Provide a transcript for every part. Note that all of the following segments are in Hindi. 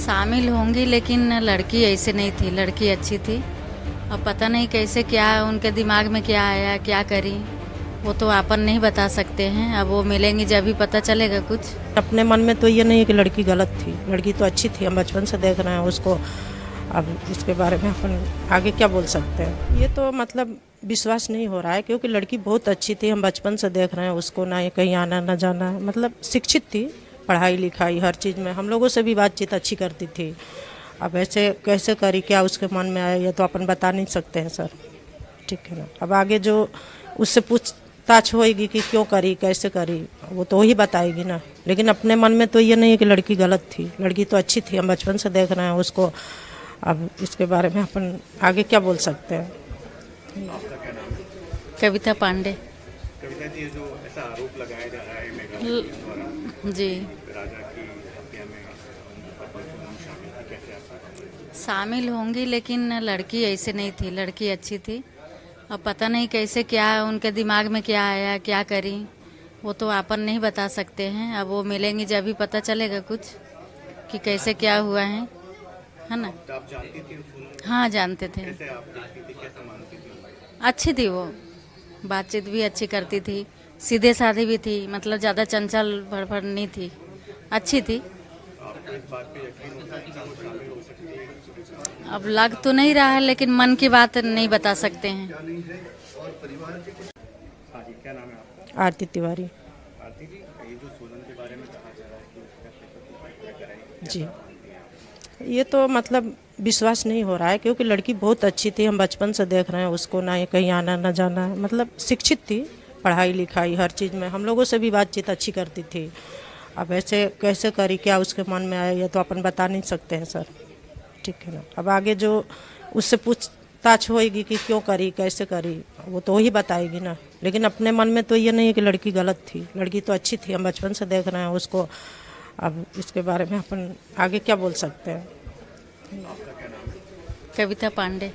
शामिल होंगी, लेकिन लड़की ऐसे नहीं थी, लड़की अच्छी थी। अब पता नहीं कैसे क्या उनके दिमाग में क्या आया, क्या करी, वो तो अपन नहीं बता सकते हैं। अब वो मिलेंगी जब भी पता चलेगा कुछ। अपने मन में तो ये नहीं है कि लड़की गलत थी, लड़की तो अच्छी थी, हम बचपन से देख रहे हैं उसको। अब इसके बारे में अपन आगे क्या बोल सकते हैं, ये तो मतलब विश्वास नहीं हो रहा है, क्योंकि लड़की बहुत अच्छी थी, हम बचपन से देख रहे हैं उसको, ना ये कहीं आना ना जाना, मतलब शिक्षित थी, पढ़ाई लिखाई हर चीज़ में हम लोगों से भी बातचीत अच्छी करती थी। अब ऐसे कैसे करी, क्या उसके मन में आया, ये तो अपन बता नहीं सकते हैं सर, ठीक है ना। अब आगे जो उससे पूछताछ होएगी कि क्यों करी, कैसे करी, वो तो ही बताएगी ना। लेकिन अपने मन में तो ये नहीं है कि लड़की गलत थी, लड़की तो अच्छी थी, हम बचपन से देख रहे हैं उसको। अब इसके बारे में अपन आगे क्या बोल सकते हैं। कविता पांडे। कविता जी, जो ऐसा आरोप लगाया जा रहा है मेघालय द्वारा जी, राजा की हत्या में सोनम शामिल थी, कैसे आप? शामिल होंगी, लेकिन लड़की ऐसे नहीं थी, लड़की अच्छी थी। अब पता नहीं कैसे क्या उनके दिमाग में क्या आया, क्या करी, वो तो अपन नहीं बता सकते हैं। अब वो मिलेंगी जब भी पता चलेगा कुछ कि कैसे क्या हुआ है ना। तो आप जानती थी सोनम? हाँ, जानते थे। कैसे आप देखती थी, कैसे मानती थी? अच्छी थी वो, बातचीत भी अच्छी करती थी, सीधे साधे भी थी, मतलब ज़्यादा चंचल भड़बड़ नहीं थी, अच्छी थी। आपको इस बात पे यकीन होता है कि वो शामिल हो सकती है पुलिस में? अब लग तो नहीं रहा है, लेकिन मन की बात नहीं बता सकते हैं। हाँ जी, क्या नाम है आपका? आरती तिवारी। आरती जी, ये जो सोनम के बारे में कहा जा रहा है कि उसका हत्या कराई, क्या जी, मानती हैं आप? ये तो मतलब विश्वास नहीं हो रहा है, क्योंकि लड़की बहुत अच्छी थी, हम बचपन से देख रहे हैं उसको, ना ये कहीं आना ना जाना, मतलब शिक्षित थी, पढ़ाई लिखाई हर चीज़ में हम लोगों से भी बातचीत अच्छी करती थी। अब ऐसे कैसे करी, क्या उसके मन में आया, ये तो अपन बता नहीं सकते हैं सर, ठीक है ना। अब आगे जो उससे पूछताछ होएगी कि क्यों करी, कैसे करी, वो तो ही बताएगी ना। लेकिन अपने मन में तो ये नहीं है कि लड़की गलत थी, लड़की तो अच्छी थी, हम बचपन से देख रहे हैं उसको। अब इसके बारे में अपन आगे क्या बोल सकते हैं। आपका क्या नाम है? कविता पांडे।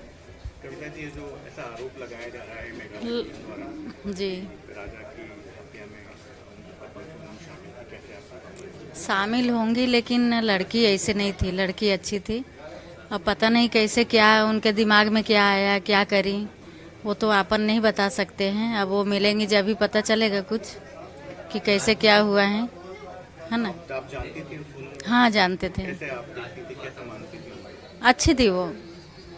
कविता जी, जो ऐसा आरोप लगाया जा रहा है मेघालय द्वारा जी, राजा की हत्या में सोनम शामिल थी, कैसे आप? शामिल होंगी, लेकिन लड़की ऐसे नहीं थी, लड़की अच्छी थी। अब पता नहीं कैसे क्या उनके दिमाग में क्या आया, क्या करी, वो तो अपन नहीं बता सकते हैं। अब वो मिलेंगी जब भी पता चलेगा कुछ कि कैसे क्या हुआ है ना। तो आप जानती थी सोनम? हाँ, जानते थे। कैसे आप देखती थी, कैसे मानती थी? अच्छी थी वो,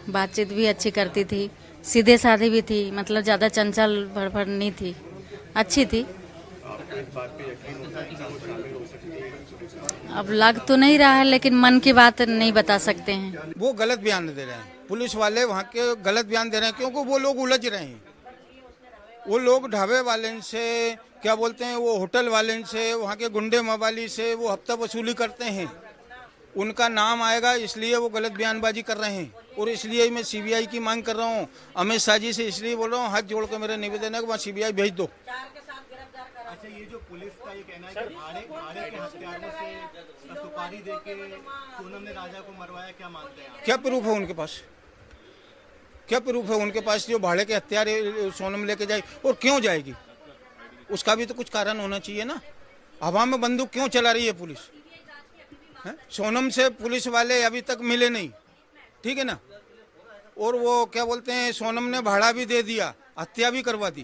बातचीत भी अच्छी करती थी, सीधे साधे भी थी, मतलब ज़्यादा चंचल भड़बड़ नहीं थी, अच्छी थी। आपको इस बात पे यकीन होता है कि वो शामिल हो सकती है पुलिस में? अब लग तो नहीं रहा है, लेकिन मन की बात नहीं बता सकते हैं। वो गलत बयान दे रहे हैं, पुलिस वाले वहाँ के गलत बयान दे रहे हैं, क्योंकि वो लोग उलझ रहे हैं। वो लोग ढाबे वाले से, क्या बोलते हैं, वो होटल वाले से, वहाँ के गुंडे मवाली से वो हफ्ता वसूली करते हैं। उनका नाम आएगा, इसलिए वो गलत बयानबाजी कर रहे हैं। और इसलिए मैं सीबीआई की मांग कर रहा हूँ, अमित शाह जी से इसलिए बोल रहा हूँ, हाथ जोड़ कर मेरा निवेदन है कि वहाँ सीबीआई भेज दो। अच्छा, ये जो पुलिस का ये कहना है कि भाड़े के हथियारों से सुपारी देके सोनम ने राजा को मरवाया, क्या मानते हैं आप? क्या प्रूफ है उनके पास? क्या प्रूफ है उनके पास जो भाड़े के हथियार सोनम लेके जाए? और क्यों जाएगी, उसका भी तो कुछ कारण होना चाहिए ना। हवा में बंदूक क्यों चला रही है पुलिस? है? सोनम से पुलिस वाले अभी तक मिले नहीं, ठीक है ना। और वो क्या बोलते हैं, सोनम ने भाड़ा भी दे दिया, हत्या भी करवा दी।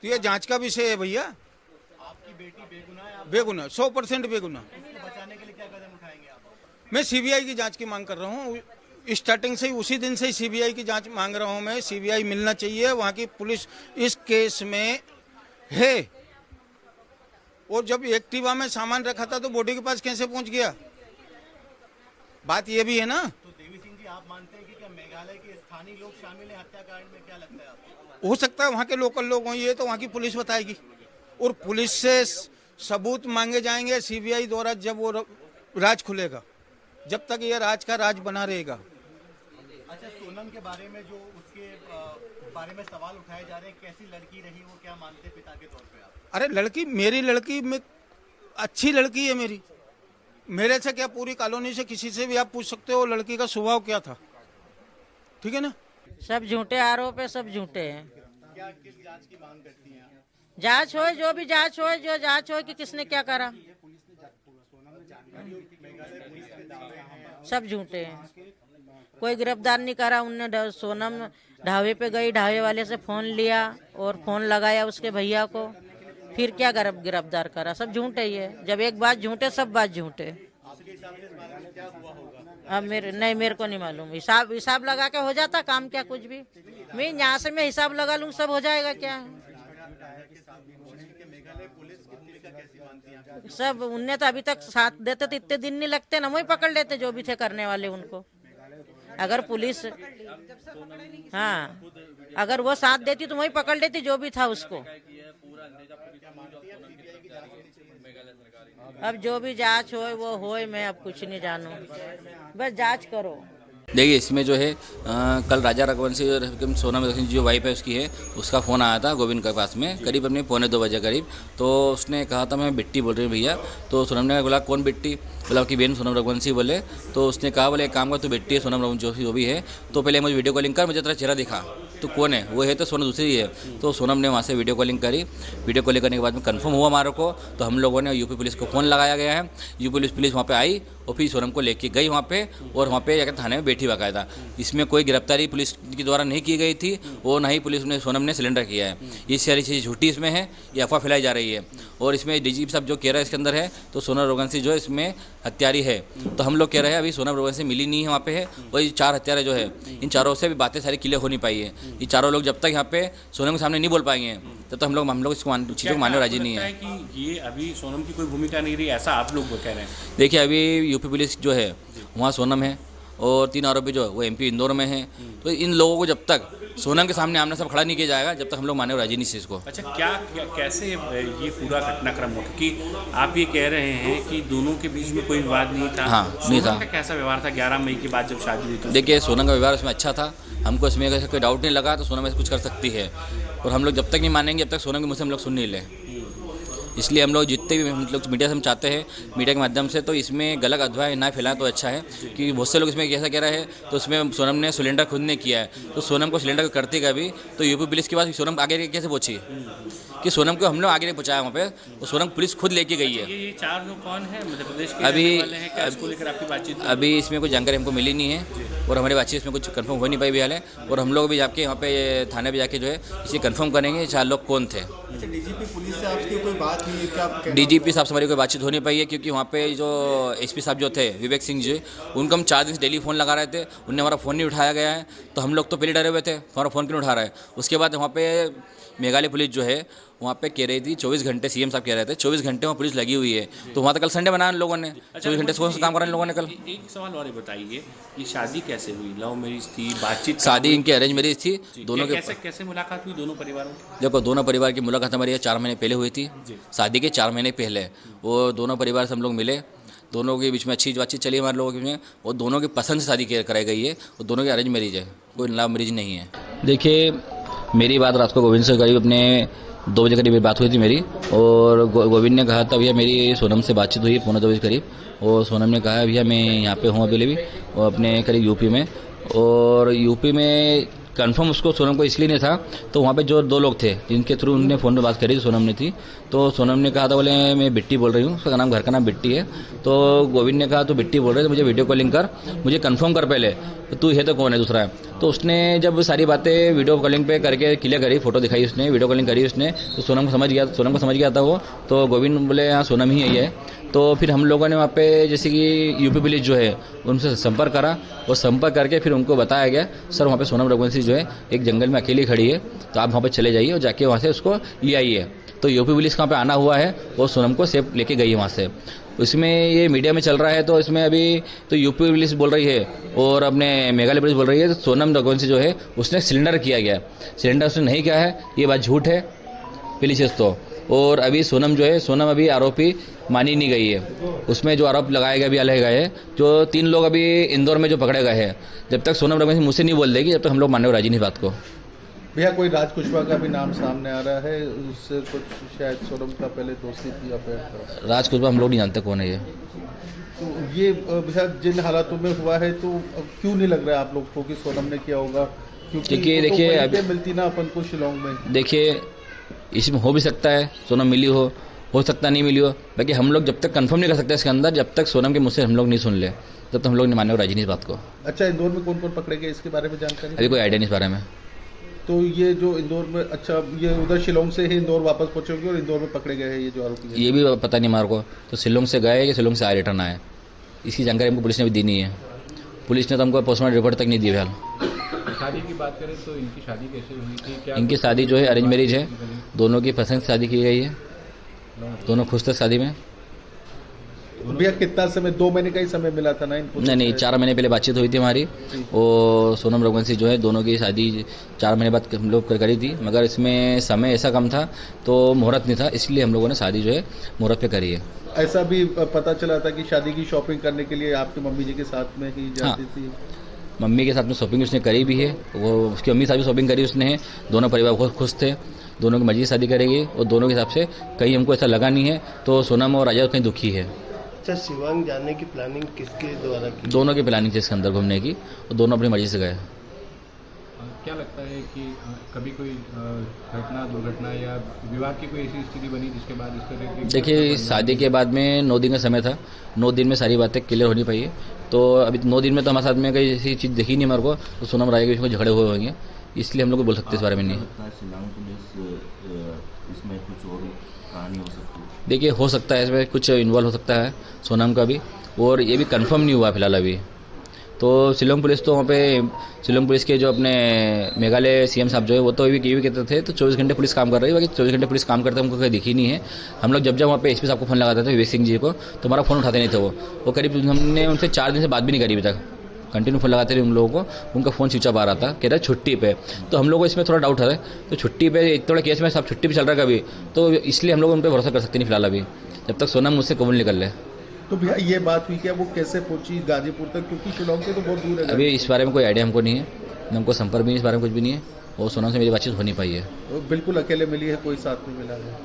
तो ये जांच का विषय है भैया। आपकी बेटी बेगुनाह है, आप बेगुनाह, 100% बेगुनाह। उसको बचाने के लिए क्या कदम उठाएंगे आप? मैं सीबीआई की जांच की मांग कर रहा हूँ, स्टार्टिंग से ही, उसी दिन से ही सीबीआई की जांच मांग रहा हूँ मैं। सीबीआई मिलना चाहिए, वहाँ की पुलिस इस केस में है। और जब एक्टिवा में सामान रखा था तो बॉडी के पास कैसे पहुंच गया? बात ये भी है ना। तो देवी सिंह जी, आप मानते हैं कि क्या मेघालय के स्थानीय लोग शामिल हैं हत्याकांड में? क्या लगता है आपको? हो सकता है वहाँ के लोकल लोग हों, ये तो वहाँ की पुलिस बताएगी। और पुलिस से सबूत मांगे जाएंगे सीबीआई द्वारा, जब वो राज खुलेगा। जब तक ये राज का राज बना रहेगा। अच्छा, सोनम के बारे में जो उसके बारे में सवाल उठाए जा रहे हैं, कैसी लड़की रही वो, क्या मानते पिता के तौर पे आप? अरे लड़की, मेरी लड़की में अच्छी लड़की है मेरी। मेरे से क्या, पूरी कॉलोनी से किसी से भी आप पूछ सकते हो लड़की का स्वभाव क्या था, ठीक है ना। सब झूठे आरोप है, सब झूठे हैं। क्या किस जांच की मांग करती हैं आप? जांच हो, जो भी जांच हो, जो जांच हो कि किसने क्या करा। सब झूठे हैं, कोई गिरफ्तार नहीं करा। उनने सोनम ढाबे पे गई, ढाबे वाले से फोन लिया और फोन लगाया उसके भैया को, फिर क्या गिरफ्तार करा। सब झूठे ही है, जब एक बात झूठे सब बात झूठे। अब मेरे को नहीं मालूम, हिसाब लगा के हो जाता काम क्या, कुछ भी। मैं यहाँ से मैं हिसाब लगा लूँ सब हो जाएगा क्या। सब उनने तो अभी तक साथ देते तो इतने दिन नहीं लगते ना, वही पकड़ लेते जो भी थे करने वाले उनको। अगर पुलिस हाँ अगर वो साथ देती तो वही पकड़ लेती जो भी था उसको। अब जो भी जांच होए वो होए, मैं अब कुछ नहीं जानू, बस जांच करो। देखिए इसमें जो है कल राजा रघुवंशी और सोनम जो वाइफ है उसकी है, उसका फ़ोन आया था गोविंद के पास में करीब अपने 1:45 बजे करीब। तो उसने कहा था मैं बिट्टी बोल रही हूँ भैया। तो सोनम ने बोला कौन बिट्टी, बोला कि बहन सोनम रघुवंशी बोले। तो उसने कहा बोले एक काम कर, तू बिट्टी है सोनम रघुवंशी जो भी है, तो पहले मुझे वीडियो कॉलिंग कर, मुझे तेरा चेहरा दिखा, तो कौन है। वो है तो सोनम दूसरी है। तो सोनम ने वहाँ से वीडियो कॉलिंग करी। वीडियो कॉलिंग करने के बाद में कंफर्म हुआ हमारे को, तो हम लोगों ने यूपी पुलिस को फ़ोन लगाया गया है। यूपी पुलिस वहाँ पे आई और फिर सोनम को लेके गई वहाँ पे, और वहाँ पे जाकर थाने में बैठी बाकायदा। इसमें कोई गिरफ्तारी पुलिस के द्वारा नहीं की गई थी, और ना ही पुलिस ने सोनम ने सिलेंडर किया है। ये सारी चीज़ झूठी इसमें है, ये अफवाह फैलाई जा रही है। और इसमें डीजीपी साहब जो कह रहा है इसके अंदर है, तो सोनम रघुवंशी जो है इसमें हत्यारी है। तो हम लोग कह रहे हैं अभी सोनम रघुवंशी मिली नहीं है वहाँ पे है, और ये 4 हत्यारे जो है, इन चारों से भी बातें सारी क्लियर हो नहीं पाई है। ये चारों लोग जब तक यहाँ पे सोनम के सामने नहीं बोल पाएंगे तब तक हम लोग इसको चीज़ों को मानने राजी नहीं है कि ये अभी सोनम की कोई भूमिका नहीं रही, ऐसा आप लोग कह रहे हैं। देखिए अभी यूपी पुलिस जो है वहाँ सोनम है, और 3 आरोपी जो है वो MP इंदौर में हैं। तो इन लोगों को जब तक सोनम के सामने आमने सब खड़ा नहीं किया जाएगा, जब तक हम लोग मानने राजी नहीं से इसको। अच्छा कैसे ये पूरा घटनाक्रम हो, क्योंकि आप ये कह रहे हैं कि दोनों के बीच में कोई विवाद नहीं था। हाँ नहीं था। कैसा व्यवहार था 11 मई के बाद जब शादी हुई थी? देखिए सोनम का व्यवहार उसमें अच्छा था, हमको इसमें अगर कोई डाउट नहीं लगा तो सोनम ऐसे कुछ कर सकती है। और हम लोग जब तक नहीं मानेंगे जब तक सोनम के मुँह से हम लोग सुन नहीं लें। इसलिए हम लोग जितने भी हम लोग मीडिया से हम चाहते हैं, मीडिया के माध्यम से, तो इसमें गलत अफवाह ना फैलाएं तो अच्छा है। कि बहुत से लोग इसमें कैसा कह रहे हैं, तो उसमें सोनम ने सिलेंडर खुद ने किया है, तो सोनम को सिलेंडर करती का भी तो यूपी पुलिस के पास सोनम आगे कैसे पहुंची, कि सोनम को हम लोग आगे नहीं पहुँचाया वहाँ पे, तो सोनम पुलिस खुद लेके गई है। ये 4 लोग कौन है मध्य प्रदेश के? अभी इसमें कोई जानकारी हमको मिली नहीं है, और हमारी बातचीत इसमें कुछ कंफर्म हो नहीं पाई भी हाल है। और हम लोग भी जाके वहाँ पे थाने पे जाके जो है इसे कंफर्म करेंगे 4 लोग कौन थे। अच्छा, डीजीपी पुलिस से आपकी कोई बात हुई है क्या? डीजीपी साहब से हमारी कोई बातचीत हो नहीं पाई है, क्योंकि वहाँ पे जो SP साहब जो थे विवेक सिंह जी, उनको हम 4 दिन से डेली फ़ोन लगा रहे थे, उनने हमारा फ़ोन नहीं उठाया गया है। तो हम लोग तो पहले डरे हुए थे, हमारा फ़ोन क्यों उठा रहा है। उसके बाद वहाँ पे मेघालय पुलिस जो है वहाँ पे कह रही थी 24 घंटे, CM साहब कह रहे थे 24 घंटे वहाँ पुलिस लगी हुई है। तो वहाँ तो कल संडे बनाया लोगों ने, 24 घंटे से काम करा इन लोगों ने कल। एक सवाल और बताइए, ये शादी कैसे हुई? लव मैरिज थी, बातचीत? शादी इनकी अरेंज मैरिज थी। दोनों के कैसे मुलाकात हुई दोनों परिवारों की? देखो दोनों परिवार की मुलाकात हमारी 4 महीने पहले हुई थी, शादी के 4 महीने पहले। वो दोनों परिवार से हम लोग मिले, दोनों के बीच में अच्छी बातचीत चली हमारे लोगों के में, और दोनों की पसंद से शादी कराई गई है, और दोनों की अरेंज मैरिज है, कोई लव मैरिज नहीं है। देखिए मेरी बात रात को गोविंद से करीब अपने 2 बजे करीब बात हुई थी मेरी, और गोविंद ने कहा था भैया मेरी सोनम से बातचीत हुई 1:45 बजे करीब, और सोनम ने कहा भैया मैं यहाँ पे हूँ अभी भी, और अपने करीब यूपी में। और यूपी में कंफर्म उसको सोनम को इसलिए नहीं था, तो वहाँ पे जो 2 लोग थे जिनके थ्रू उन्होंने फ़ोन पे बात करी सोनम ने थी, तो सोनम ने कहा था बोले मैं बिट्टी बोल रही हूँ, उसका नाम घर का नाम बिट्टी है। तो गोविंद ने कहा तो बिट्टी बोल रहे तो मुझे वीडियो कॉलिंग कर, मुझे कंफर्म कर पहले, तो तू है तो कौन है दूसरा है। तो उसने जब सारी बातें वीडियो कॉलिंग पे करके क्लियर करी, फोटो दिखाई उसने, वीडियो कॉलिंग करी उसने, तो सोनम को समझ गया था वो। तो गोविंद बोले हाँ सोनम ही है। तो फिर हम लोगों ने वहाँ पे जैसे कि यूपी पुलिस जो है उनसे संपर्क करा, और संपर्क करके फिर उनको बताया गया सर वहाँ पे सोनम रघुवंशी जो है एक जंगल में अकेली खड़ी है, तो आप वहाँ पे चले जाइए और जाके वहाँ से उसको ले आइए। तो यूपी पुलिस वहाँ पे आना हुआ है और सोनम को सेफ लेके गई है वहाँ से। उसमें ये मीडिया में चल रहा है, तो इसमें अभी तो यूपी पुलिस बोल रही है और अपने मेघालय पुलिस बोल रही है तो सोनम रघुवंशी जो है उसने सिलेंडर किया गया, सिलेंडर उसने नहीं किया है, ये बात झूठ है पहली चीज़ तो। और अभी सोनम जो है, सोनम अभी आरोपी मानी नहीं गई है, उसमें जो आरोप लगाए गए अभी अलग गए हैं, जो 3 लोग अभी इंदौर में जो पकड़े गए हैं, जब तक सोनम रघुवंशी मुझसे नहीं बोल देगी जब तक हम लोग मानने राजी नहीं बात को। भैया कोई राज कुशवाहा का भी नाम सामने आ रहा है, उससे कुछ शायद सोनम का पहले दोस्ती थी या फिर? राज कुशवाहा हम लोग नहीं जानते कौन है ये। तो ये भैया जिन हालातों में हुआ है तो क्यों नहीं लग रहा है आप लोग को कि सोनम ने किया होगा? क्योंकि देखिए अभी मिलती ना अपन को शिलोंग में। देखिए इसमें हो भी सकता है सोनम मिली हो, हो सकता नहीं मिली हो। बाकी हम लोग जब तक कंफर्म नहीं कर सकते इसके अंदर, जब तक सोनम के मुझसे हम लोग नहीं सुन ले, तब तक हम लोग नहीं मानने को राजी नहीं इस बात को। अच्छा, इंदौर में कौन कौन पकड़े गए इसके बारे में जानकारी? अभी कोई आइडिया नहीं इस बारे में। तो ये जो इंदौर में, अच्छा ये उधर शिलोंग से ही इंदौर वापस पहुंचे होंगे और इंदौर में पकड़े गए हैं ये जो आरोपी है? ये भी पता नहीं हमारे को, तो शिलोंग से गए कि शिलोंग से आए रिटर्न आए, इसकी जानकारी हमको पुलिस ने भी दी नहीं है। पुलिस ने तो हमको पोस्टमार्टम रिपोर्ट तक नहीं दी फिलहाल। शादी की बात करें तो इनकी शादी कैसे हुई थी? क्या इनकी शादी जो है अरेंज मैरिज है, दोनों की पसंद से शादी की गई है, दोनों खुश थे शादी में। भैया कितना समय, 2 महीने का ही समय मिला था ना इनको? नहीं, 4 महीने पहले बातचीत हुई थी हमारी, और सोनम रघुवंशी जो है दोनों की शादी 4 महीने बाद हम लोग करी थी, मगर इसमें समय ऐसा कम था तो मुहूर्त नहीं था, इसलिए हम लोगों ने शादी जो है मुहूर्त पे करी है। ऐसा भी पता चला था कि शादी की शॉपिंग करने के लिए आपकी मम्मी जी के साथ में ही जाती थी? मम्मी के साथ में शॉपिंग उसने करी भी है, वो उसकी मम्मी के साथ भी शॉपिंग करी उसने है, दोनों परिवार बहुत खुश थे, दोनों की मर्जी से शादी करेगी, और दोनों के हिसाब से कहीं हमको ऐसा लगा नहीं है, तो सोनम और राजा कहीं दुखी है। अच्छा, शिवांग जाने की प्लानिंग किसके द्वारा की? दोनों की प्लानिंग थी इसके अंदर घूमने की, और दोनों अपनी मर्जी से गए। क्या लगता है कि कभी कोई घटना, दुर्घटना या विवाह की कोई ऐसी स्थिति बनी जिसके बाद इस तरह की? देखिए, शादी के बाद में 9 दिन का समय था, 9 दिन में सारी बातें क्लियर होनी पाई है, तो अभी 9 दिन में तो हमारे साथ में कोई ऐसी चीज़ दिखी नहीं हमारे को, तो सोनम राजा के बीच में झगड़े हुए होंगे, इसलिए हम लोग बोल सकते हैं इस बारे में नहीं। इसमें कुछ और कहानी हो सकती है? देखिए, हो सकता है इसमें कुछ इन्वॉल्व हो सकता है सोनम का भी, और ये भी कंफर्म नहीं हुआ फिलहाल अभी। तो शिलोंग पुलिस तो वहाँ पे, शिलोंग पुलिस के जो अपने मेघालय सीएम साहब जो है वो तो ये भी कहते थे, तो 24 घंटे पुलिस काम कर रही है, बाकी 24 घंटे पुलिस काम करते हमको कहीं दिखी नहीं है। हम लोग जब वहाँ पे एसपी साहब को फोन लगाते थे, विवेक सिंह जी को, तो हमारा फोन उठाते नहीं थे वो करीब हमने उनसे 4 दिन से बात भी नहीं करी अभी तक, कंटिन्यू फोन लगाते रहे उन लोगों को, उनका फोन स्विच ऑफ आ रहा था, कह रहा छुट्टी पे। तो हम लोग को इसमें थोड़ा डाउट है, तो छुट्टी पे थोड़ा केस में सब छुट्टी पे चल रहा है कभी, तो इसलिए हम लोग उन पर भरोसा कर सकते नहीं फिलहाल अभी, जब तक सोनम मुझसे कबूल निकल ले। तो भैया ये बात हुई क्या, वो कैसे पहुंची गाजीपुर तक, क्योंकि शिलोंग से तो बहुत दूर है? अभी इस बारे में कोई आइडिया हमको नहीं है, हमको संपर्क भी नहीं, इस बारे में कुछ भी नहीं है, और सोनम से मेरी बातचीत हो नहीं पाई है। तो बिल्कुल अकेले मिली है, कोई साथ में मिला है?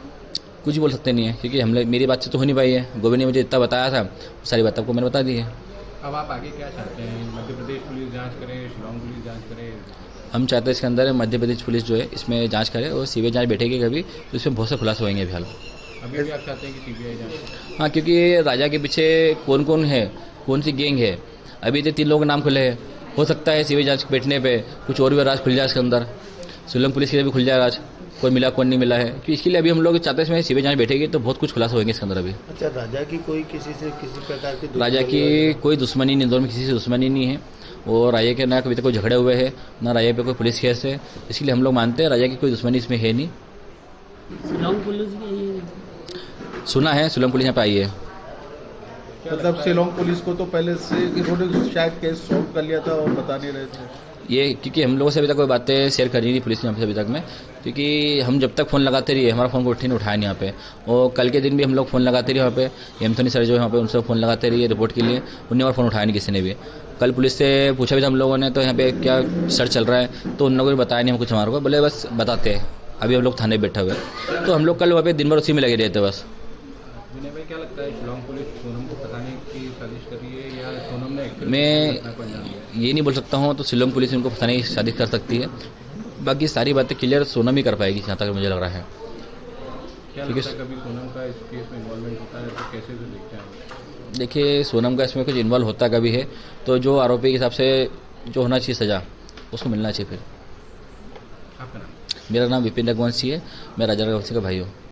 कुछ बोल सकते नहीं है, क्योंकि मेरी बातचीत तो हो नहीं पाई है। गोविंद ने मुझे इतना बताया था, सारी बात आपको मैंने बता दी है। अब आप आगे क्या चाहते हैं? मध्य प्रदेश पुलिस जांच करे, शिलोंग पुलिस जांच करे? हम चाहते हैं इसके अंदर मध्य प्रदेश पुलिस जो है इसमें जांच करे, और सीबीआई जांच बैठेगी कभी, तो इसमें बहुत से खुलासे होंगे फिलहाल। अभी भी आप चाहते हैं कि सीबीआई जांच? हाँ, क्योंकि राजा के पीछे कौन कौन है, कौन सी गैंग है, अभी तो 3 लोगों के नाम खुले हैं, हो सकता है सीबीआई जांच बैठने पे कुछ और भी राज खुल जाए इसके अंदर, शिलोंग पुलिस के लिए भी खुल जाए राज, कोई मिला कौन नहीं मिला है, क्योंकि इसके लिए अभी हम लोग चाहते हैं इसमें सीबीआई जांच बैठेगी तो बहुत कुछ खुलासा होंगे इसके अंदर अभी। अच्छा, राजा की कोई किसी से किसी प्रकार की राजा की कोई दुश्मनी नहीं, इंदौर में किसी से दुश्मनी नहीं है, और राजा के ना कभी तक कोई झगड़े हुए हैं, ना राजा पे कोई पुलिस केस है, इसलिए हम लोग मानते हैं राजा की कोई दुश्मनी इसमें है नहीं। शिलोंग पुलिस भी सुना है शिलोंग पुलिस यहाँ पे आई है। मतलब शिलोंग पुलिस को तो पहले से इन्होंने शायद केस सॉल्व कर लिया था और बता नहीं रहे थे ये, क्योंकि हम लोगों से अभी तक कोई बातें शेयर करी नहीं पुलिस ने हमसे अभी तक में, क्योंकि हम जब तक फ़ोन लगाते रहिए हमारा फ़ोन को उठाया नहीं यहाँ पे, और कल के दिन भी हम लोग फ़ोन लगाते रहिए वहाँ पे, एमथोनी सर जो है वहाँ पे उनसे फ़ोन लगाते रहिए रिपोर्ट के लिए, उन्हें और फ़ोन उठाया नहीं किसी ने भी। कल पुलिस से पूछा भी था हम लोगों ने, तो यहाँ पे क्या सर्च चल रहा है, तो उन लोगों ने बताया नहीं हम कुछ हमारे को, बोले बस बताते हैं, अभी हम लोग थाने बैठे हुए, तो हम लोग कल वहाँ पे दिन भर उसी में लगे रहते बस। विनय भाई, क्या लगता है शिलोंग पुलिस सोनम को फंसाने की साजिश कर रही है, या सोनम ने? मैं ये नहीं बोल सकता हूँ, तो शिलोंग पुलिस उनको फंसाने की साजिश कर सकती है, बाकी सारी बातें क्लियर सोनम ही कर पाएगी जहाँ तक मुझे लग रहा है। क्या लगता है कभी सोनम का इस केस में इन्वॉल्वमेंट होता है तो कैसे से देखते हैं? देखिए, सोनम का इसमें कुछ इन्वॉल्व होता कभी है तो जो आरोपी के हिसाब से जो होना चाहिए सजा उसको मिलना चाहिए। फिर आपका नाम? मेरा नाम विपिन रघुवंशी है, मैं राजा रघुवंशी का भाई हूँ।